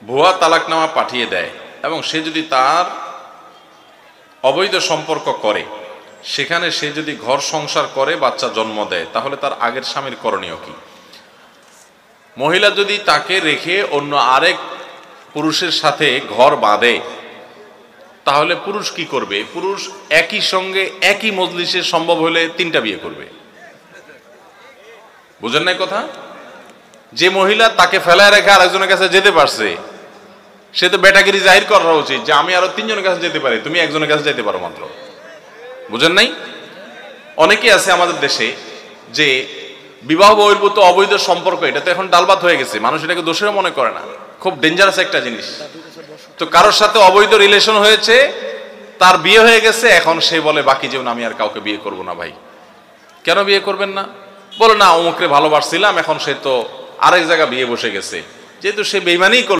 ভুয়া তালাকনামা পাঠিয়ে দেয় এবং সে যদি তার অবৈধ সম্পর্ক করে, সেখানে সে যদি ঘর সংসার করে বাচ্চা জন্ম দেয়, তাহলে তার আগের স্বামীর করণীয় কি? মহিলা যদি তাকে রেখে অন্য আরেক পুরুষের সাথে ঘর বাঁধে, তাহলে পুরুষ কি করবে? পুরুষ একই সঙ্গে একই মজলিসে সম্ভব হলে 3টা বিয়ে করবে। বুঝেন নাই কথা? যে মহিলা তাকে ফেলায় রেখে আরেকজনের কাছে যেতে পারছে, সে তো বেটাগিরি জাহির করা উচিত যে আমি আরো 3 জনের কাছে যেতে পারি, তুমি একজনের কাছে যেতে পারো মাত্র। বুঝেন নাই? অনেকেই আছে আমাদের দেশে যে বিবাহ বহির্ভূত অবৈধ সম্পর্ক, এটা তো এখন ডালবাত হয়ে গেছে, মানুষ এটাকে দোষেরও মনে করে না, খুব ডেঞ্জারাস একটা জিনিস। তো কারোর সাথে অবৈধ রিলেশন হয়েছে, তার বিয়ে হয়ে গেছে, এখন সে বলে বাকি জীবন আমি আর কাউকে বিয়ে করব না। ভাই কেন বিয়ে করবেন না? বলে না অমুকরে ভালোবাসছিলাম, এখন সে তো আরেক জায়গা বিয়ে বসে গেছে, যেহেতু সে বেইমানি করল।